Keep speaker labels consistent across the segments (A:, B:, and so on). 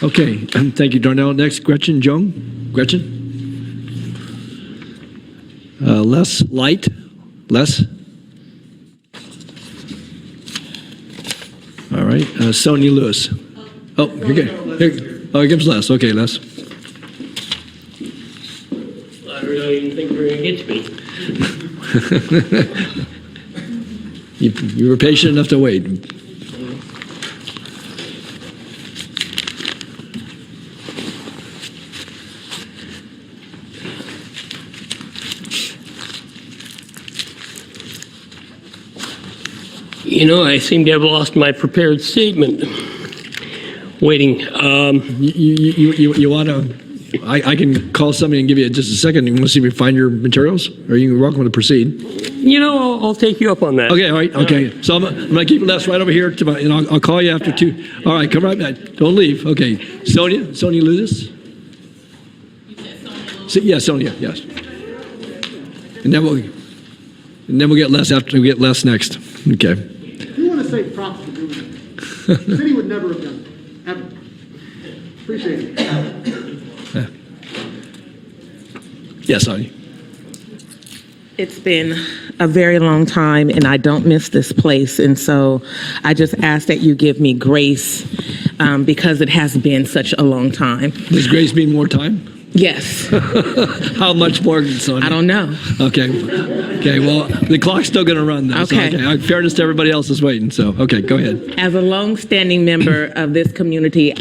A: Okay, thank you, Darnell. Next, Gretchen Jung. Gretchen? Les Light. Les? All right, Sonia Lewis. Oh, here comes Les. Okay, Les.
B: I really didn't think you were going to get to me.
A: You were patient enough to wait.
B: You know, I seem to have lost my prepared statement. Waiting.
A: You want to? I can call somebody and give you just a second. You want to see if we find your materials, or you're welcome to proceed.
B: You know, I'll take you up on that.
A: Okay, all right, okay. So I'm going to keep Les right over here, and I'll call you after 2. All right, come right back. Don't leave. Okay, Sonia Lewis. Yeah, Sonia. Yes. And then we'll get Les after we get Les next. Okay.
C: You want to say props for doing that. The city would never have done it, ever. Appreciate it.
A: Yes, Sonia.
D: It's been a very long time, and I don't miss this place. And so I just ask that you give me grace because it has been such a long time.
A: Does grace mean more time?
D: Yes.
A: How much more, Sonia?
D: I don't know.
A: Okay. Okay, well, the clock's still going to run, though.
D: Okay.
A: So, fairness to everybody else is waiting, so, okay, go ahead.
D: As a long-standing member of this community,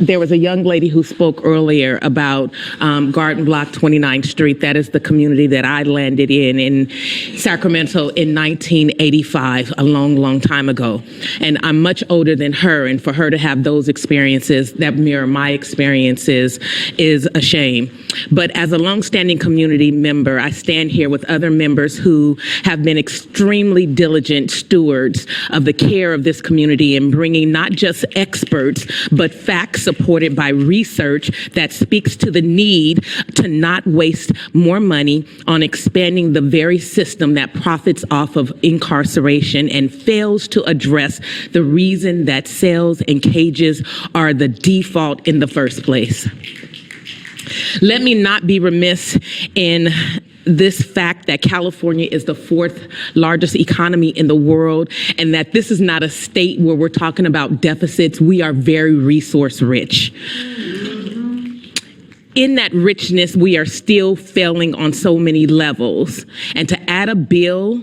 D: there was a young lady who spoke earlier about Garden Block 29th Street. That is the community that I landed in Sacramento in 1985, a long, long time ago. And I'm much older than her, and for her to have those experiences that mirror my experiences is a shame. But as a long-standing community member, I stand here with other members who have been extremely diligent stewards of the care of this community and bringing not just experts, but facts supported by research that speaks to the need to not waste more money on expanding the very system that profits off of incarceration and fails to address the reason that cells and cages are the default in the first place. Let me not be remiss in this fact that California is the 4th largest economy in the world, and that this is not a state where we're talking about deficits. We are very resource rich. In that richness, we are still failing on so many levels. And to add a bill,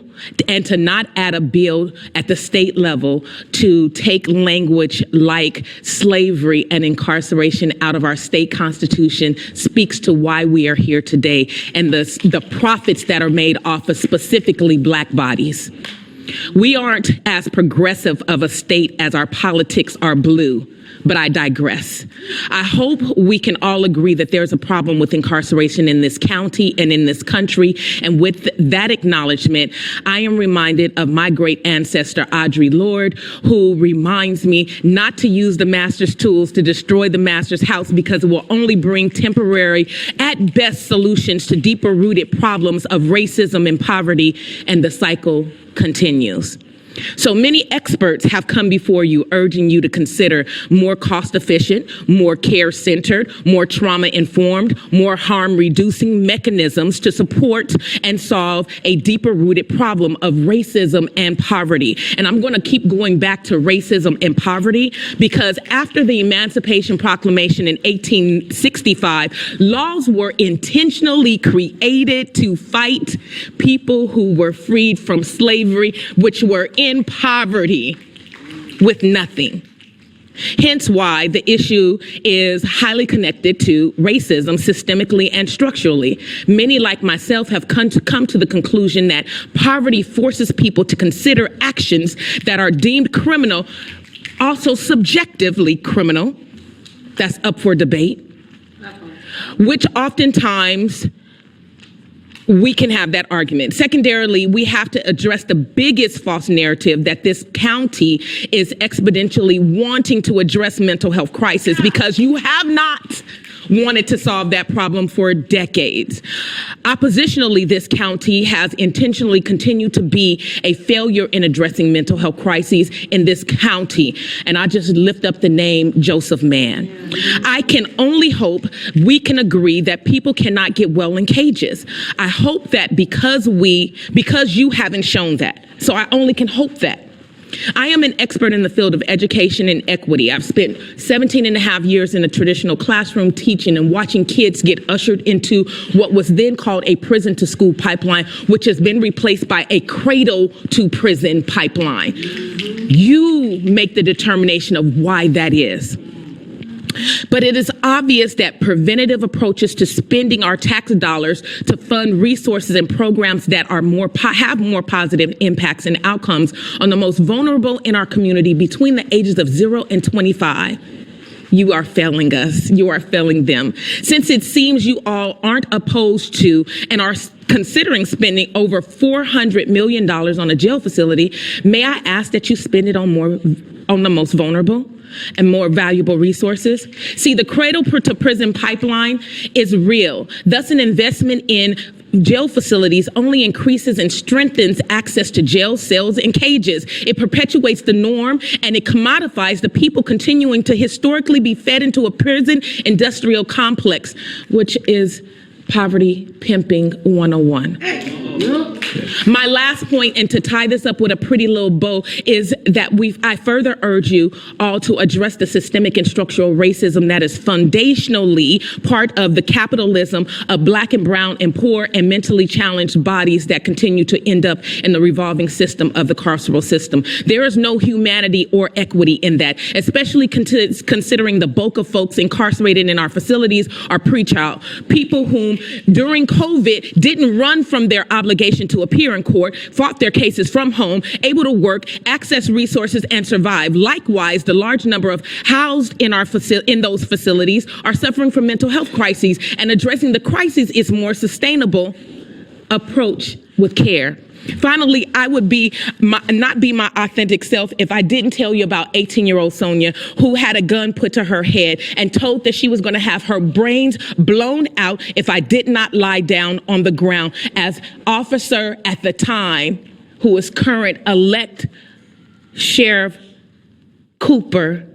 D: and to not add a bill at the state level to take language like slavery and incarceration out of our state constitution speaks to why we are here today and the profits that are made off of specifically Black bodies. We aren't as progressive of a state as our politics are blue. But I digress. I hope we can all agree that there's a problem with incarceration in this county and in this country. And with that acknowledgement, I am reminded of my great ancestor, Audre Lorde, who reminds me not to use the master's tools to destroy the master's house because it will only bring temporary, at best, solutions to deeper rooted problems of racism and poverty, and the cycle continues. So many experts have come before you urging you to consider more cost-efficient, more care-centered, more trauma-informed, more harm-reducing mechanisms to support and solve a deeper-rooted problem of racism and poverty. And I'm going to keep going back to racism and poverty because after the Emancipation Proclamation in 1865, laws were intentionally created to fight people who were freed from slavery, which were in poverty with nothing. Hence why the issue is highly connected to racism systemically and structurally. Many, like myself, have come to the conclusion that poverty forces people to consider actions that are deemed criminal, also subjectively criminal. That's up for debate, which oftentimes we can have that argument. Secondarily, we have to address the biggest false narrative that this county is exponentially wanting to address mental health crisis, because you have not wanted to solve that problem for decades. Oppositionally, this county has intentionally continued to be a failure in addressing mental health crises in this county. And I just lift up the name Joseph Mann. I can only hope we can agree that people cannot get well in cages. I hope that because you haven't shown that. So I only can hope that. I am an expert in the field of education and equity. I've spent 17 and a half years in a traditional classroom teaching and watching kids get ushered into what was then called a prison to school pipeline, which has been replaced by a cradle to prison pipeline. You make the determination of why that is. But it is obvious that preventative approaches to spending our tax dollars to fund resources and programs that are have more positive impacts and outcomes on the most vulnerable in our community between the ages of 0 and 25. You are failing us. You are failing them. Since it seems you all aren't opposed to and are considering spending over $400 million on a jail facility, may I ask that you spend it on the most vulnerable and more valuable resources? See, the cradle to prison pipeline is real. Thus, an investment in jail facilities only increases and strengthens access to jail cells and cages. It perpetuates the norm and it commodifies the people continuing to historically be fed into a prison industrial complex, which is poverty pimping 101. My last point, and to tie this up with a pretty little bow, is that I further urge you all to address the systemic and structural racism that is foundationally part of the capitalism of Black and brown and poor and mentally challenged bodies that continue to end up in the revolving system of the carceral system. There is no humanity or equity in that, especially considering the bulk of folks incarcerated in our facilities are pretrial, people whom during COVID didn't run from their obligation to appear in court, fought their cases from home, able to work, access resources, and survive. Likewise, the large number of housed in those facilities are suffering from mental health crises, and addressing the crises is more sustainable approach with care. Finally, I would not be my authentic self if I didn't tell you about 18-year-old Sonia, who had a gun put to her head and told that she was going to have her brains blown out if I did not lie down on the ground, as officer at the time, who was current elect Sheriff Cooper,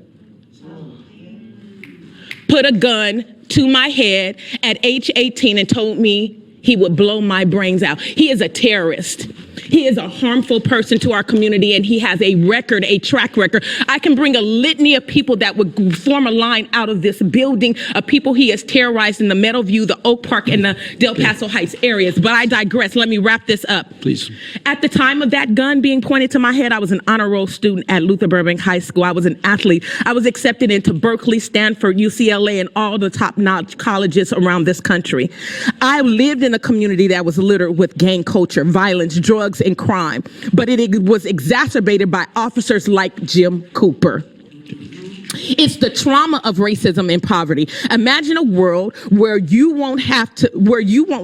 D: put a gun to my head at age 18 and told me he would blow my brains out. He is a terrorist. He is a harmful person to our community, and he has a track record. I can bring a litany of people that would form a line out of this building of people he has terrorized in the Meadowview, the Oak Park, and the Del Paso Heights areas. But I digress. Let me wrap this up.
A: Please.
D: At the time of that gun being pointed to my head, I was an honor roll student at Luther Burbank High School. I was an athlete. I was accepted into Berkeley, Stanford, UCLA, and all the top-notch colleges around this country. I lived in a community that was littered with gang culture, violence, drugs, and crime, but it was exacerbated by officers like Jim Cooper. It's the trauma of racism and poverty. Imagine a world where you won't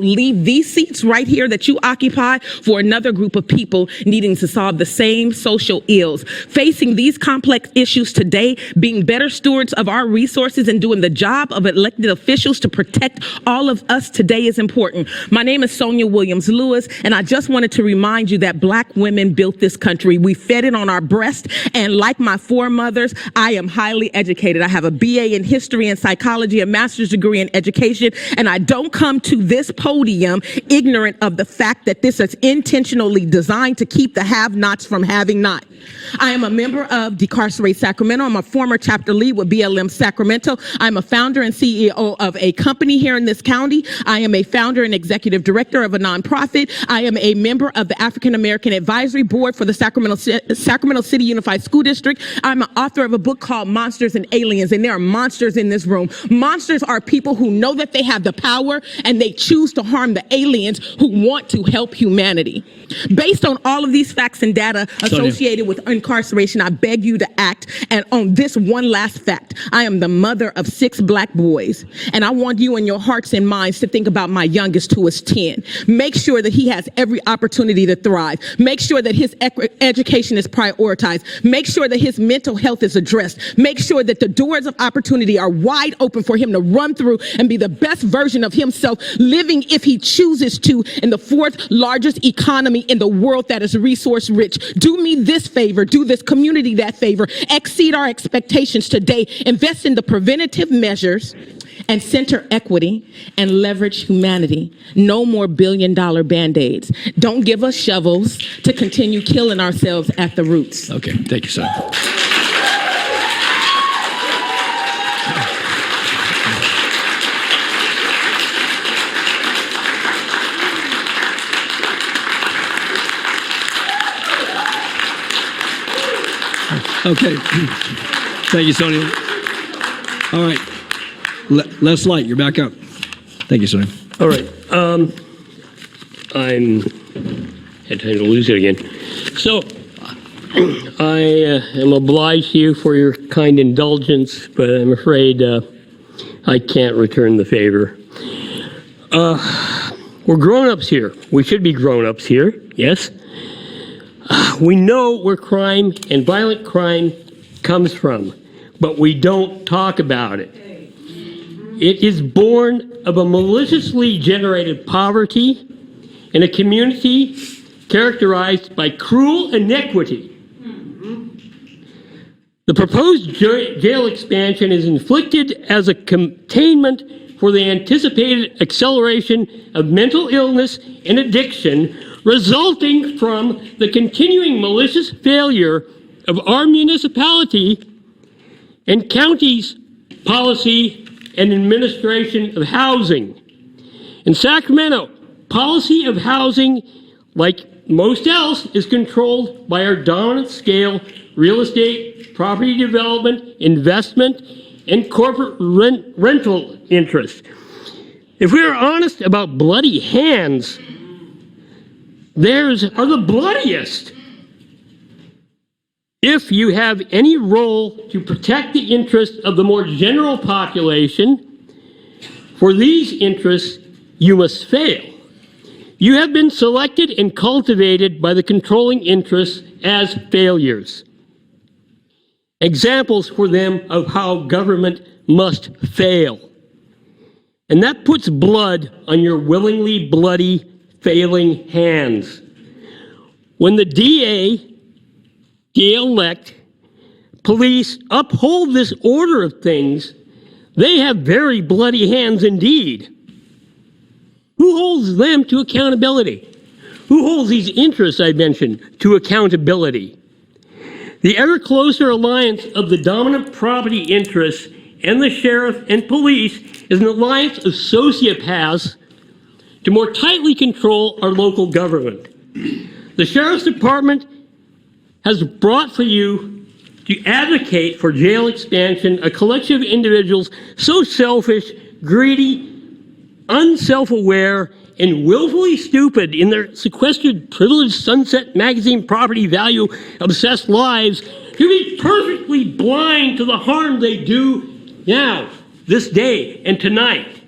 D: leave these seats right here that you occupy for another group of people needing to solve the same social ills. Facing these complex issues today, being better stewards of our resources and doing the job of elected officials to protect all of us today is important. My name is Sonia Williams Lewis, and I just wanted to remind you that Black women built this country. We fed it on our breast, and like my foremothers, I am highly educated. I have a BA in history and psychology, a master's degree in education, and I don't come to this podium ignorant of the fact that this is intentionally designed to keep the have-nots from having not. I am a member of Decarcerate Sacramento. I'm a former chapter lead with BLM Sacramento. I'm a founder and CEO of a company here in this county. I am a founder and executive director of a nonprofit. I am a member of the African American Advisory Board for the Sacramento City Unified School District. I'm an author of a book called Monsters and Aliens, and there are monsters in this room. Monsters are people who know that they have the power and they choose to harm the aliens who want to help humanity. Based on all of these facts and data associated with incarceration, I beg you to act. And on this one last fact, I am the mother of 6 Black boys, and I want you in your hearts and minds to think about my youngest, who is 10. Make sure that he has every opportunity to thrive. Make sure that his education is prioritized. Make sure that his mental health is addressed. Make make sure that the doors of opportunity are wide open for him to run through and be the best version of himself, living, if he chooses to, in the fourth largest economy in the world that is resource rich. Do me this favor, do this community that favor, exceed our expectations today, invest in the preventative measures and center equity and leverage humanity. No more billion-dollar Band-Aids. Don't give us shovels to continue killing ourselves at the roots.
A: Okay, thank you, son. Okay. Thank you, Sonia. All right. Les Light, you're back up. Thank you, Sonia.
B: All right. Had time to lose it again. So I am obliged to you for your kind indulgence, but I'm afraid I can't return the favor. We're grown-ups here. We should be grown-ups here, yes? We know where crime and violent crime comes from, but we don't talk about it. It is born of a maliciously generated poverty in a community characterized by cruel iniquity. The proposed jail expansion is inflicted as a containment for the anticipated acceleration of mental illness and addiction resulting from the continuing malicious failure of our municipality and county's policy and administration of housing. In Sacramento, policy of housing, like most else, is controlled by our dominant scale real estate, property development, investment, and corporate rental interests. If we are honest about bloody hands, theirs are the bloodiest. If you have any role to protect the interests of the more general population, for these interests, you must fail. You have been selected and cultivated by the controlling interests as failures. Examples for them of how government must fail. And that puts blood on your willingly bloody, failing hands. When the DA, elect, police uphold this order of things, they have very bloody hands indeed. Who holds them to accountability? Who holds these interests I mentioned to accountability? The ever closer alliance of the dominant property interests and the sheriff and police is an alliance of sociopaths to more tightly control our local government. The Sheriff's Department has brought for you to advocate for jail expansion a collection of individuals so selfish, greedy, unself-aware, and willfully stupid in their sequestered, privileged Sunset Magazine property value obsessed lives to be perfectly blind to the harm they do now, this day, and tonight.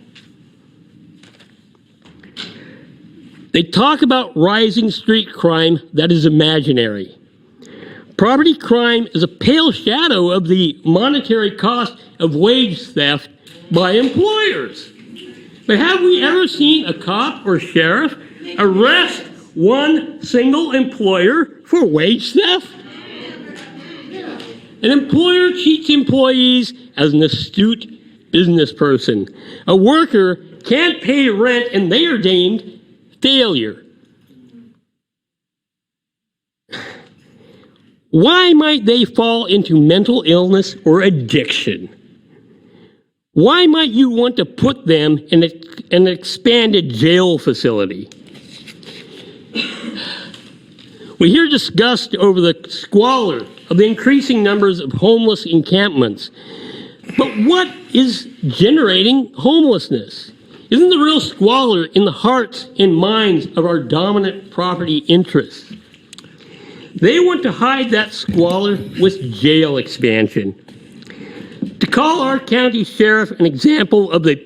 B: They talk about rising street crime that is imaginary. Property crime is a pale shadow of the monetary cost of wage theft by employers. But have we ever seen a cop or sheriff arrest one single employer for wage theft? An employer cheats employees as an astute business person. A worker can't pay rent and they are deemed failure. Why might they fall into mental illness or addiction? Why might you want to put them in an expanded jail facility? We hear disgust over the squalor of the increasing numbers of homeless encampments. But what is generating homelessness? Isn't the real squalor in the hearts and minds of our dominant property interests? They want to hide that squalor with jail expansion. To call our county sheriff an example of the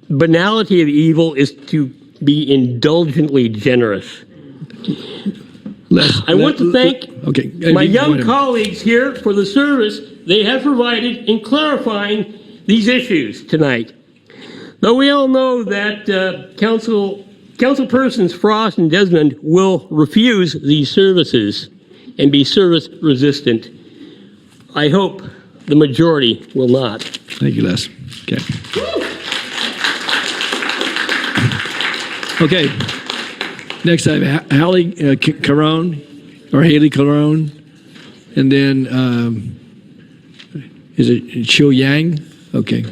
B: banality of evil is to be indulgently generous. I want to thank my young colleagues here for the service they have provided in clarifying these issues tonight. Though we all know that Councilpersons Frost and Desmond will refuse these services and be service resistant, I hope the majority will not.
A: Thank you, Les. Okay. Okay. Next I have Haley Carone, or Haley Carone, and then is it Chiu Yang? Okay.